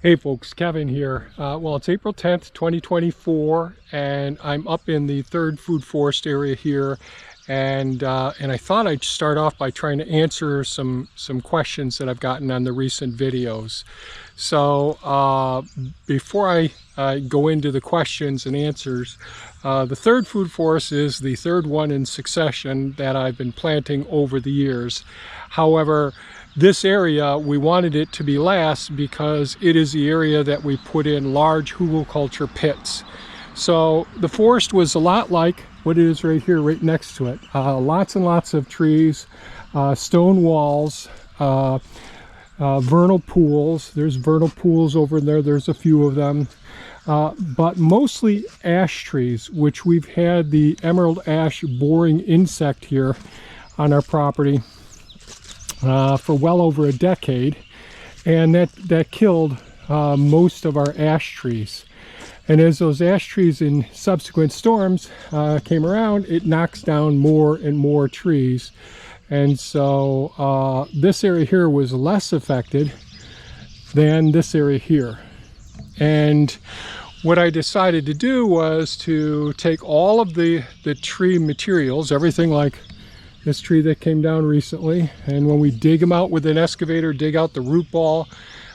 Hey folks, Kevin here. Well, it's April 10th, 2024, and I'm up in the third food forest area here, and I thought I'd start off by trying to answer some questions that I've gotten on the recent videos. So before I go into the questions and answers, the third food forest is the third one in succession that I've been planting over the years. However, this area, we wanted it to be last because it is the area that we put in large hugelkultur pits. So the forest was a lot like what it is right here, right next to it. Lots and lots of trees, stone walls, vernal pools. There's vernal pools over there. There's a few of them. But mostly ash trees, which we've had the emerald ash boring insect here on our property for well over a decade, and that killed most of our ash trees. And as those ash trees in subsequent storms came around, it knocks down more and more trees. And so this area here was less affected than this area here. And what I decided to do was to take all of the tree materials, everything like this tree that came down recently, and when we dig them out with an excavator, dig out the root ball,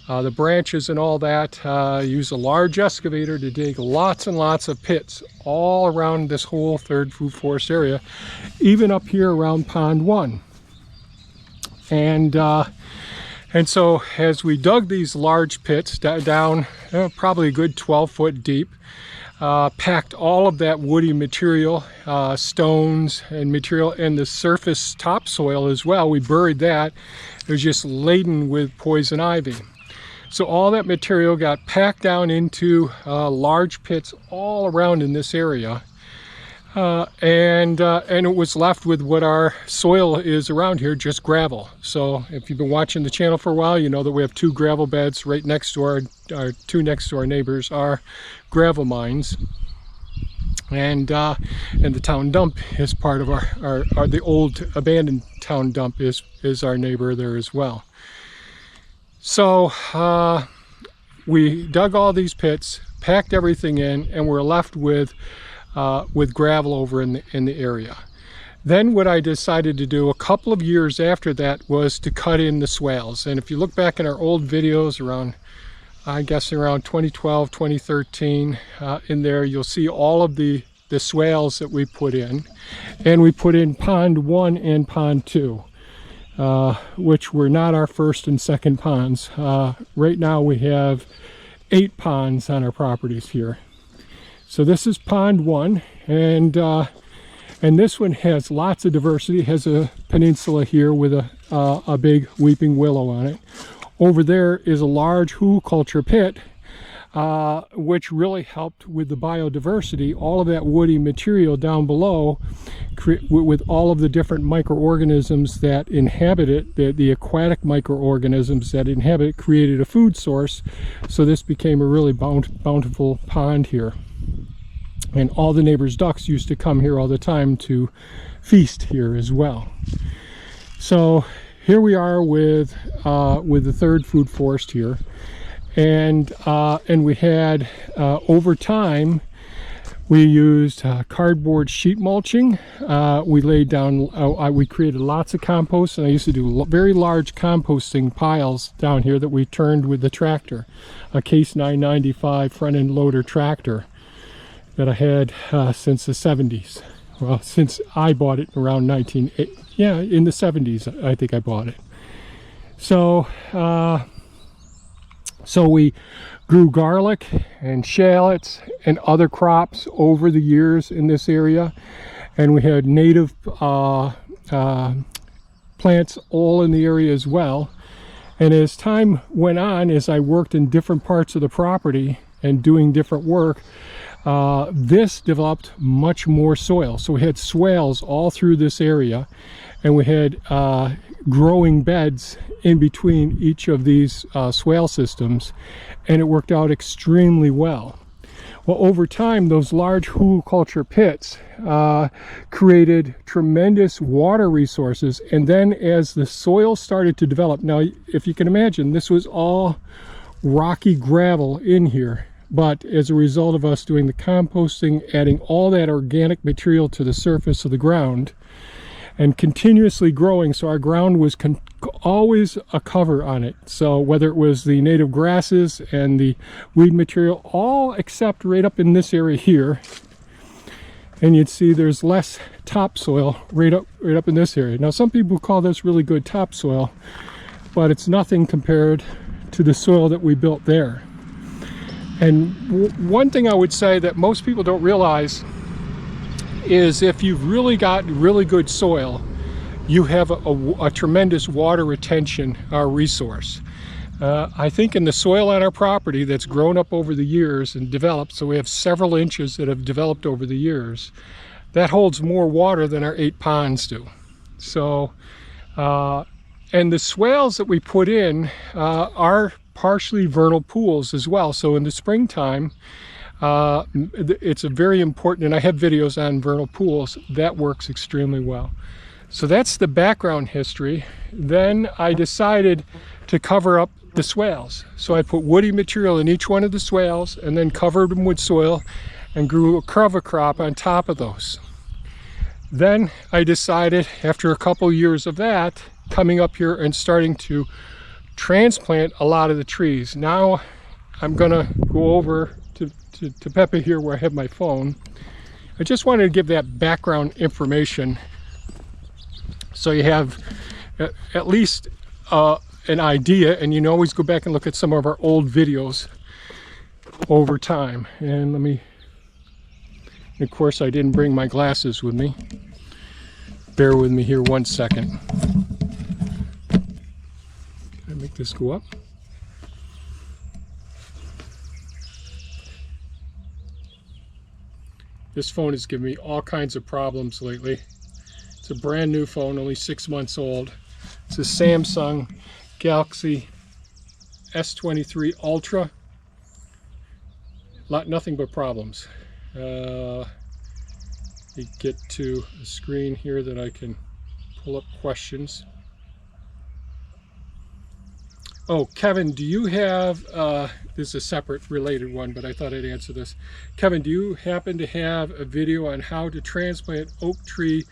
the branches and all that, use a large excavator to dig lots and lots of pits all around this whole third food forest area, even up here around Pond 1. And so as we dug these large pits down, probably a good 12-foot deep, packed all of that woody material, stones and material, and the surface topsoil as well. We buried that. It was just laden with poison ivy. So all that material got packed down into large pits all around in this area. And it was left with what our soil is around here, just gravel. So if you've been watching the channel for a while, you know that we have two gravel beds right next to our two next to our neighbors are gravel mines. And the town dump is part of our the old abandoned town dump is our neighbor there as well. So we dug all these pits, packed everything in, and we're left with gravel over in the area. Then what I decided to do a couple of years after that was to cut in the swales. And if you look back in our old videos around, I guess around 2012, 2013, in there you'll see all of the swales that we put in. And we put in Pond 1 and Pond 2, which were not our first and second ponds. Right now we have 8 ponds on our properties here. So this is Pond 1, and this one has lots of diversity. It has a peninsula here with a big weeping willow on it. Over there is a large hugelkultur pit, which really helped with the biodiversity. All of that woody material down below, with all of the different microorganisms that inhabit it, the aquatic microorganisms that inhabit it, created a food source. So this became a really bountiful pond here. And all the neighbors' ducks used to come here all the time to feast here as well. So here we are with the third food forest here, and we had over time we used cardboard sheet mulching. We laid down. We created lots of compost, and I used to do very large composting piles down here that we turned with the tractor, a Case 995 front end loader tractor that I had since the 70s. Well, since I bought it around in the 70s, I think I bought it. So, so we grew garlic and shallots and other crops over the years in this area, and we had native plants all in the area as well. And as time went on, as I worked in different parts of the property and doing different work, this developed much more soil. So we had swales all through this area, and we had growing beds in between each of these swale systems, and it worked out extremely well. Well, over time, those large hugelkultur pits created tremendous water resources, and then as the soil started to develop, now if you can imagine, this was all rocky gravel in here. But as a result of us doing the composting, adding all that organic material to the surface of the ground, and continuously growing, so our ground was always a cover on it. So whether it was the native grasses and the weed material, all except right up in this area here, and you'd see there's less topsoil right up in this area. Now some people call this really good topsoil, but it's nothing compared to the soil that we built there. And one thing I would say that most people don't realize is if you've really got really good soil, you have a tremendous water retention resource. I think in the soil on our property that's grown up over the years and developed, so we have several inches that have developed over the years, that holds more water than our 8 ponds do. So, and the swales that we put in are partially vernal pools as well. So in the springtime, it's a very important, and I have videos on vernal pools, that works extremely well. So that's the background history. Then I decided to cover up the swales. So I put woody material in each one of the swales and then covered them with soil and grew a cover crop on top of those. Then I decided, after a couple years of that, coming up here and starting to transplant a lot of the trees. Now I'm gonna go over to Pepe here where I have my phone. I just wanted to give that background information so you have at least an idea, and you can always go back and look at some of our old videos over time. And let me, of course I didn't bring my glasses with me. Bear with me here 1 second. Can I make this go up? This phone has given me all kinds of problems lately. It's a brand new phone, only 6 months old. It's a Samsung Galaxy S23 Ultra. Nothing but problems. You get to a screen here that I can pull up questions. Oh, Kevin, do you have, this is a separate related one, but I thought I'd answer this. Kevin, do you happen to have a video on how to transplant oak tree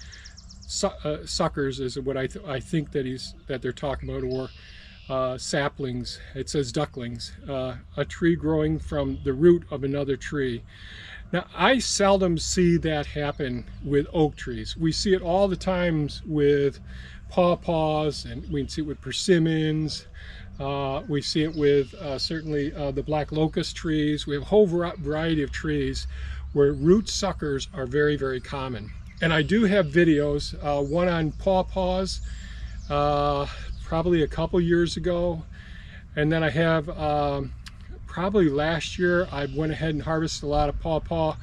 suckers, is what I think that they're talking about, or saplings? It says ducklings, a tree growing from the root of another tree. Now, I seldom see that happen with oak trees. We see it all the times with pawpaws, and we can see it with persimmons. We see it with certainly the black locust trees. We have a whole variety of trees where root suckers are very, very common. And I do have videos, one on pawpaws, probably a couple years ago. And then I have, probably last year, I went ahead and harvested a lot of pawpaw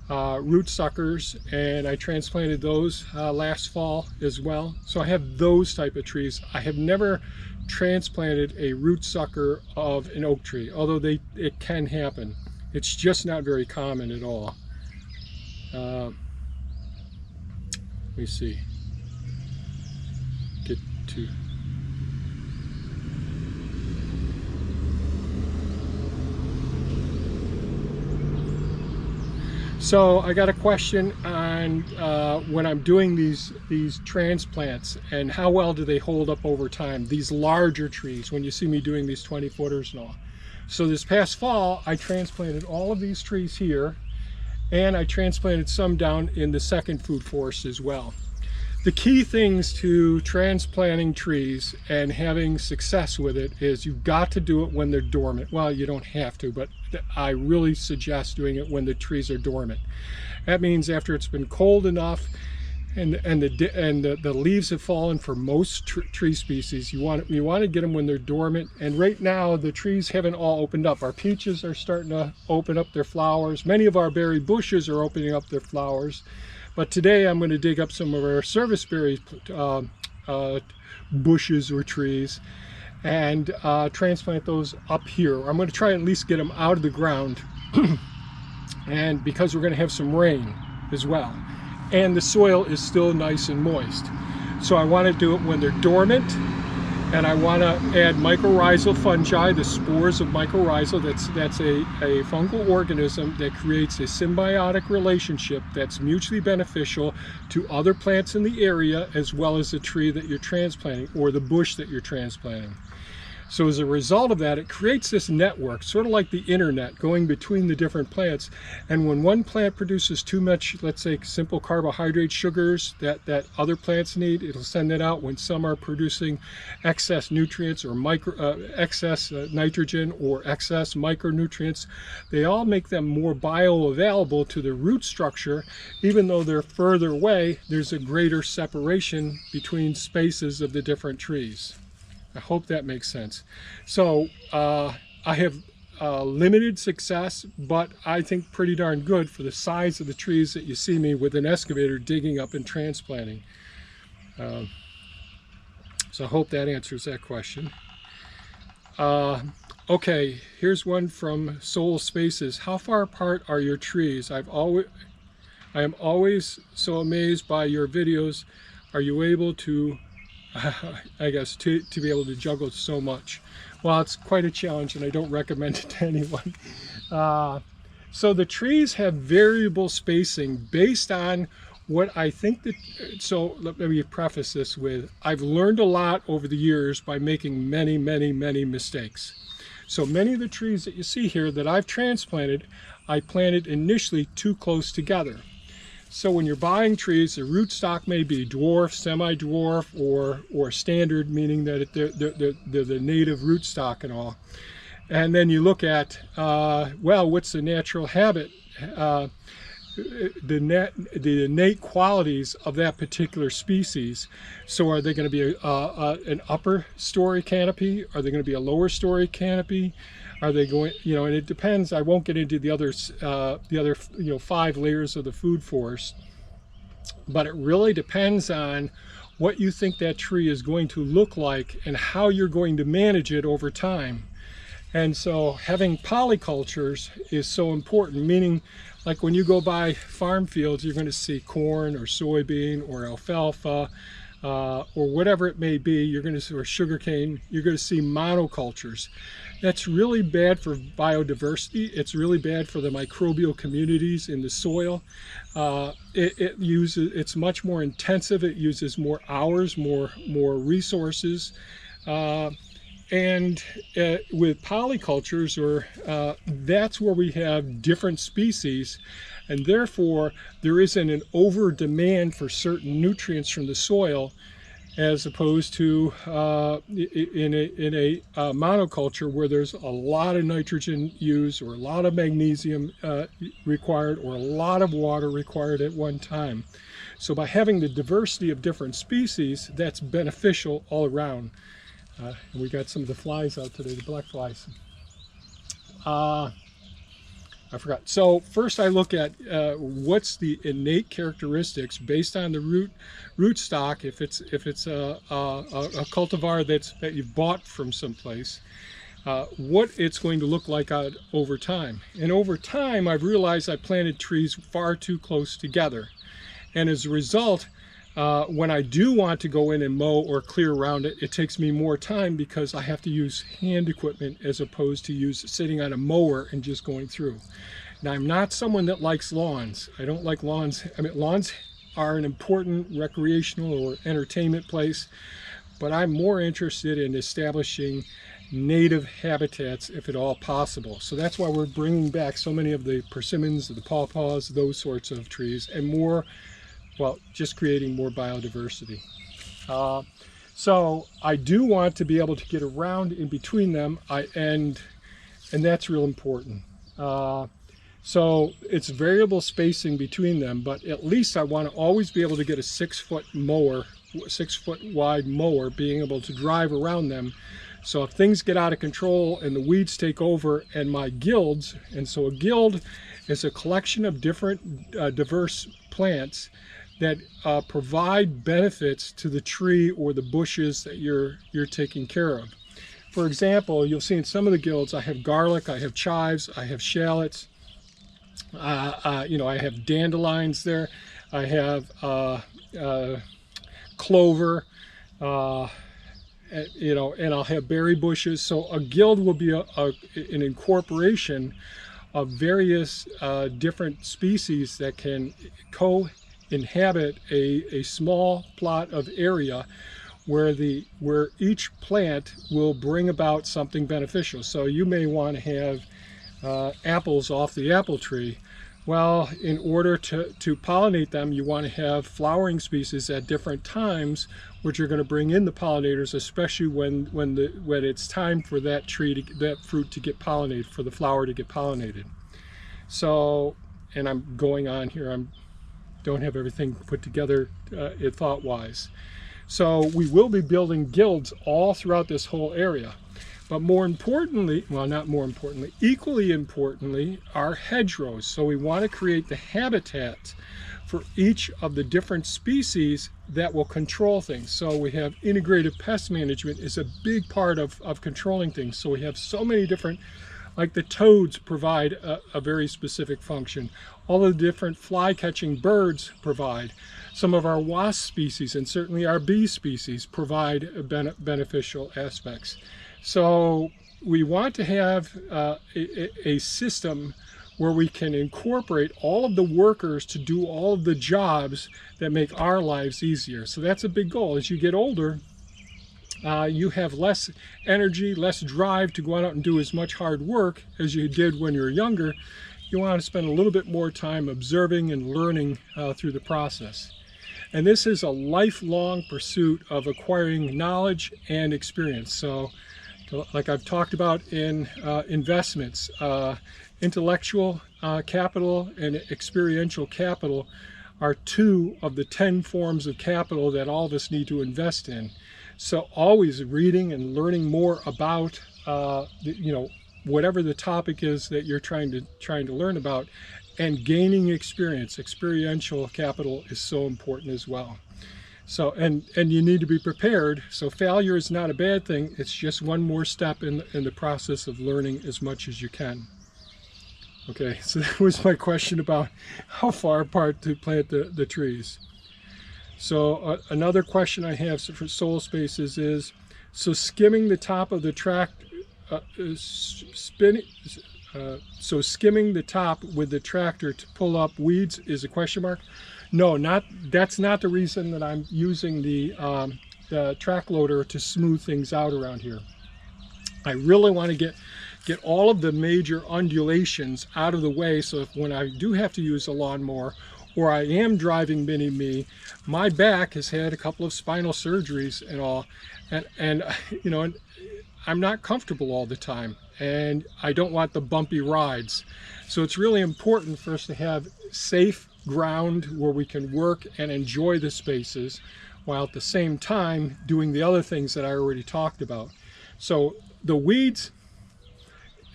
root suckers, and I transplanted those last fall as well. So I have those type of trees. I have never transplanted a root sucker of an oak tree, although it can happen. It's just not very common at all. Let me see. Get to. So I got a question on when I'm doing these transplants, and how well do they hold up over time, these larger trees, when you see me doing these 20-footers and all. So this past fall I transplanted all of these trees here, and I transplanted some down in the second food forest as well. The key things to transplanting trees and having success with it is you've got to do it when they're dormant. Well, you don't have to, but I really suggest doing it when the trees are dormant. That means after it's been cold enough and the leaves have fallen for most tree species. You want to get them when they're dormant. And right now the trees haven't all opened up. Our peaches are starting to open up their flowers. Many of our berry bushes are opening up their flowers. But today I'm going to dig up some of our serviceberry bushes or trees and transplant those up here. I'm going to try and at least get them out of the ground, and because we're going to have some rain as well, and the soil is still nice and moist. So I want to do it when they're dormant, and I want to add mycorrhizal fungi, the spores of mycorrhizal. That's a fungal organism that creates a symbiotic relationship that's mutually beneficial to other plants in the area as well as the tree that you're transplanting or the bush that you're transplanting. So as a result of that, it creates this network, sort of like the internet, going between the different plants. And when one plant produces too much, let's say simple carbohydrate sugars that other plants need, it'll send it out. When some are producing excess nutrients or excess nitrogen or excess micronutrients, they all make them more bioavailable to the root structure. Even though they're further away, there's a greater separation between spaces of the different trees. I hope that makes sense. So I have limited success, but I think pretty darn good for the size of the trees that you see me with an excavator digging up and transplanting. So I hope that answers that question. Okay, here's one from Soul Spaces. How far apart are your trees? I am always so amazed by your videos. Are you able to I guess, to be able to juggle so much? Well, it's quite a challenge, and I don't recommend it to anyone. So the trees have variable spacing based on what I think that, so let me preface this with, I've learned a lot over the years by making many mistakes. So many of the trees that you see here that I've transplanted, I planted initially too close together. So when you're buying trees, the rootstock may be dwarf, semi-dwarf, or standard, meaning that they're the native rootstock and all. And then you look at, well, what's the natural habit, the innate qualities of that particular species. So are they going to be an upper story canopy? Are they going to be a lower story canopy? Are they going, and it depends. I won't get into the other 5 layers of the food forest, but it really depends on what you think that tree is going to look like and how you're going to manage it over time. And so having polycultures is so important, meaning like when you go by farm fields, you're going to see corn or soybean or alfalfa, or whatever it may be, you're going to see, or sugarcane, you're going to see monocultures. That's really bad for biodiversity. It's really bad for the microbial communities in the soil. It's much more intensive. It uses more hours, more resources. And with polycultures, that's where we have different species, and therefore there isn't an over demand for certain nutrients from the soil, as opposed to in a monoculture where there's a lot of nitrogen used, or a lot of magnesium required, or a lot of water required at one time. So by having the diversity of different species, that's beneficial all around. And we got some of the flies out today, the black flies. I forgot. So first I look at what's the innate characteristics based on the root stock. If it's a cultivar that you've bought from someplace, what it's going to look like over time. And over time, I've realized I planted trees far too close together, and as a result, when I do want to go in and mow or clear around it, it takes me more time because I have to use hand equipment as opposed to sitting on a mower and just going through. Now, I'm not someone that likes lawns. I don't like lawns. I mean, lawns are an important recreational or entertainment place, but I'm more interested in establishing native habitats if at all possible. So that's why we're bringing back so many of the persimmons, the pawpaws, those sorts of trees, and more, well, just creating more biodiversity. So I do want to be able to get around in between them, and that's real important. So it's variable spacing between them, but at least I want to always be able to get a 6-foot mower, 6-foot wide mower, being able to drive around them. So if things get out of control and the weeds take over and my guilds, and so a guild is a collection of different diverse plants that provide benefits to the tree or the bushes that you're taking care of. For example, you'll see in some of the guilds I have garlic, I have chives, I have shallots, I have dandelions there, I have clover, you know, and I'll have berry bushes. So a guild will be an incorporation of various different species that can co-inhabit a small plot of area where each plant will bring about something beneficial. So you may want to have apples off the apple tree. Well, in order to pollinate them, you want to have flowering species at different times, which are going to bring in the pollinators, especially when it's time for that fruit to get pollinated, for the flower to get pollinated. So, and I'm going on here. Don't have everything put together thought-wise. So we will be building guilds all throughout this whole area. But more importantly, well, not more importantly, equally importantly, are hedgerows. So we want to create the habitat for each of the different species that will control things. So we have integrated pest management is a big part of controlling things. So we have so many different, like the toads provide a very specific function. All of the different fly-catching birds provide. Some of our wasp species and certainly our bee species provide beneficial aspects. So we want to have a system where we can incorporate all of the workers to do all of the jobs that make our lives easier. So that's a big goal. As you get older, you have less energy, less drive to go out and do as much hard work as you did when you were younger. You want to spend a little bit more time observing and learning through the process. And this is a lifelong pursuit of acquiring knowledge and experience. So, like I've talked about in investments, intellectual capital and experiential capital are 2 of the 10 forms of capital that all of us need to invest in. So always reading and learning more about, you know, whatever the topic is that you're trying to learn about, and gaining experience. Experiential capital is so important as well. So, and you need to be prepared. So failure is not a bad thing. It's just one more step in the process of learning as much as you can. Okay, so that was my question about how far apart to plant the trees. So another question I have for soil spaces is, so skimming the top of the so skimming the top with the tractor to pull up weeds is a question mark? No, that's not the reason that I'm using the track loader to smooth things out around here. I really want to get all of the major undulations out of the way, so if when I do have to use a lawnmower or I am driving mini-me, my back has had a couple of spinal surgeries and all, and you know, I'm not comfortable all the time, and I don't want the bumpy rides. So it's really important for us to have safe ground where we can work and enjoy the spaces, while at the same time doing the other things that I already talked about. So the weeds,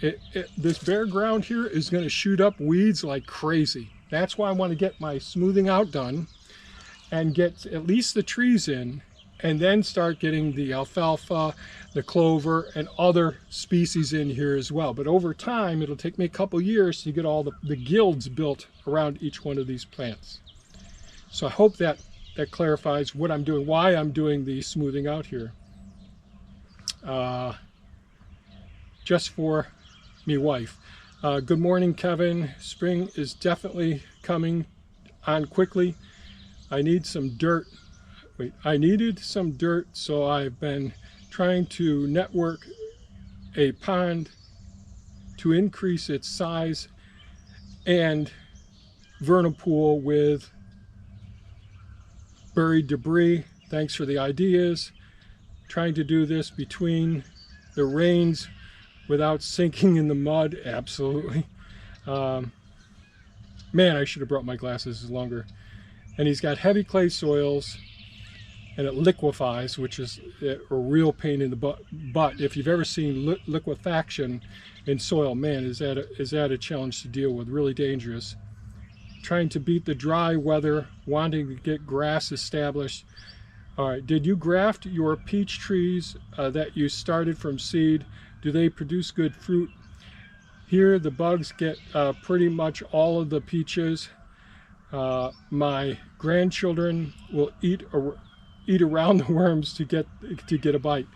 this bare ground here is going to shoot up weeds like crazy. That's why I want to get my smoothing out done and get at least the trees in, and then start getting the alfalfa, the clover, and other species in here as well. But over time, it'll take me a couple years to get all the guilds built around each one of these plants. So I hope that clarifies what I'm doing, why I'm doing the smoothing out here. Just for me wife. Good morning, Kevin. Spring is definitely coming on quickly. I need some dirt. Wait, I needed some dirt, so I've been trying to network a pond to increase its size and vernal pool with buried debris. Thanks for the ideas. Trying to do this between the rains without sinking in the mud. Absolutely. Man, I should have brought my glasses longer. And he's got heavy clay soils, and it liquefies, which is a real pain in the butt. If you've ever seen liquefaction in soil, man, is that a challenge to deal with, really dangerous. Trying to beat the dry weather, wanting to get grass established. All right, did you graft your peach trees that you started from seed? Do they produce good fruit? Here the bugs get pretty much all of the peaches. My grandchildren will eat eat around the worms to get a bite.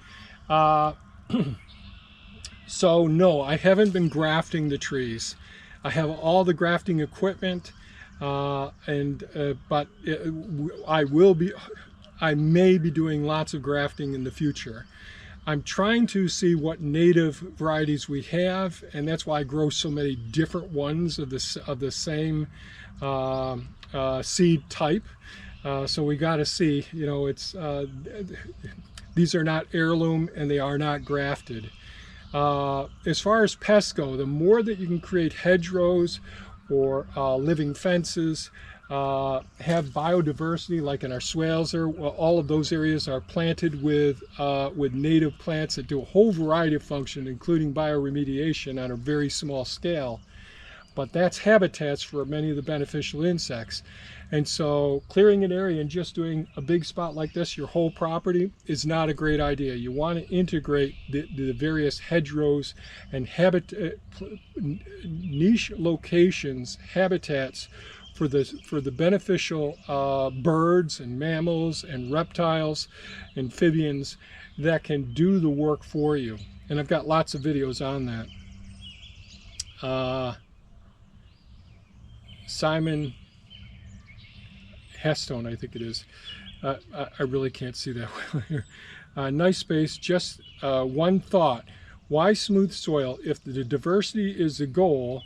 So no, I haven't been grafting the trees. I have all the grafting equipment, but I may be doing lots of grafting in the future. I'm trying to see what native varieties we have, and that's why I grow so many different ones of the same seed type. So we got to see, you know, these are not heirloom and they are not grafted. As far as pests go, the more that you can create hedgerows or living fences, have biodiversity, like in our swales, all of those areas are planted with native plants that do a whole variety of function, including bioremediation on a very small scale. But that's habitats for many of the beneficial insects. And so clearing an area and just doing a big spot like this, your whole property, is not a great idea. You want to integrate the various hedgerows and niche locations, habitats for the beneficial birds and mammals and reptiles, amphibians that can do the work for you. And I've got lots of videos on that. Simon Hestone, I think it is. I really can't see that well here. Nice space. Just one thought. Why smooth soil? If the diversity is the goal,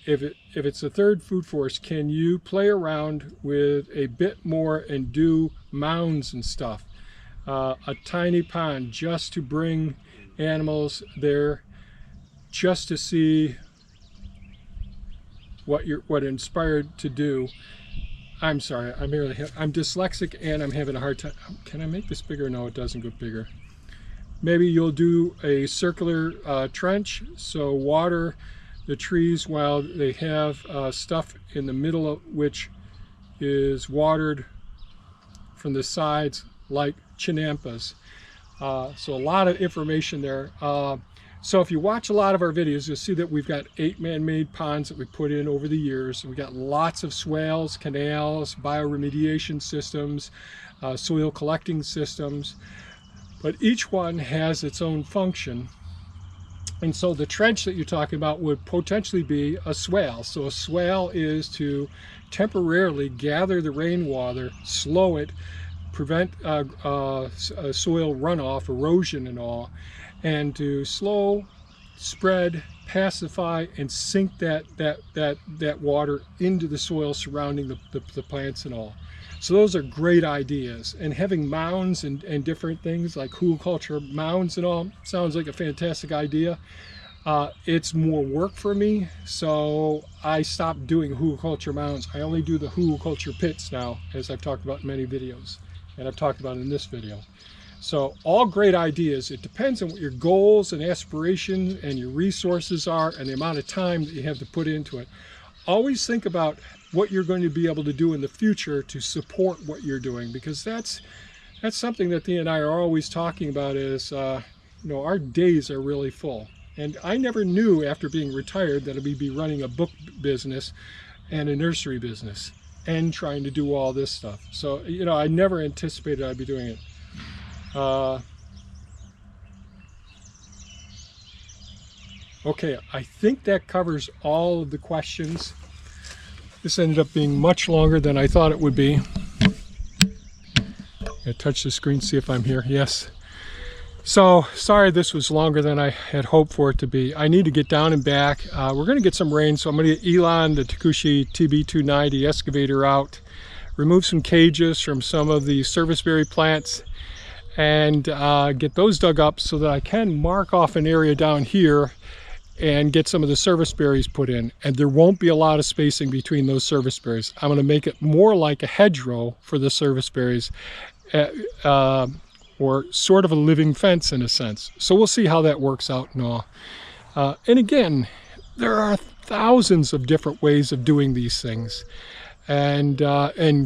if it's a third food source, can you play around with a bit more and do mounds and stuff? A tiny pond just to bring animals there, just to see what inspired to do. I'm sorry, I'm dyslexic and I'm having a hard time. Can I make this bigger? No, it doesn't go bigger. Maybe you'll do a circular trench, so water the trees while they have stuff in the middle of which is watered from the sides, like chinampas. So a lot of information there. So if you watch a lot of our videos, you'll see that we've got 8 man-made ponds that we put in over the years. We got lots of swales, canals, bioremediation systems, soil collecting systems, but each one has its own function. And so the trench that you're talking about would potentially be a swale. So a swale is to temporarily gather the rainwater, slow it, prevent soil runoff, erosion and all, and to slow, spread, pacify, and sink that water into the soil surrounding the plants and all. So those are great ideas. And having mounds and different things like hugelkultur mounds and all sounds like a fantastic idea. It's more work for me, so I stopped doing hugelkultur mounds. I only do the hugelkultur pits now, as I've talked about in many videos, and I've talked about in this video. So all great ideas. It depends on what your goals and aspirations and your resources are and the amount of time that you have to put into it. Always think about what you're going to be able to do in the future to support what you're doing, because that's something that Thea and I are always talking about is, you know, our days are really full. And I never knew after being retired that I'd be running a book business and a nursery business and trying to do all this stuff. So, you know, I never anticipated I'd be doing it. Okay, I think that covers all of the questions. This ended up being much longer than I thought it would be. I touch the screen, see if I'm here. Yes. So sorry this was longer than I had hoped for it to be. I need to get down and back. We're going to get some rain, so I'm going to get Elon, the Takushi TB290 excavator out, remove some cages from some of the serviceberry plants, and get those dug up so that I can mark off an area down here and get some of the serviceberries put in. And there won't be a lot of spacing between those serviceberries. I'm going to make it more like a hedgerow for the serviceberries, or sort of a living fence in a sense. So we'll see how that works out and all. And again, there are thousands of different ways of doing these things. And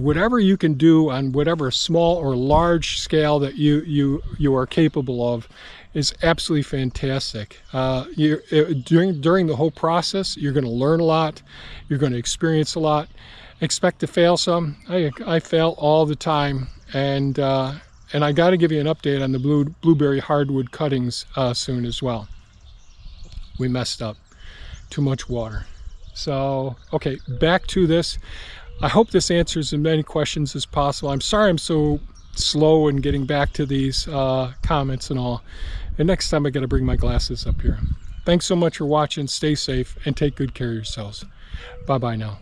whatever you can do on whatever small or large scale that you are capable of is absolutely fantastic. During the whole process, you're going to learn a lot, you're going to experience a lot, expect to fail some. I fail all the time, and I got to give you an update on the blueberry hardwood cuttings soon as well. We messed up. Too much water. So, okay, back to this. I hope this answers as many questions as possible. I'm sorry I'm so slow in getting back to these comments and all. And next time I got to bring my glasses up here. Thanks so much for watching. Stay safe and take good care of yourselves. Bye-bye now.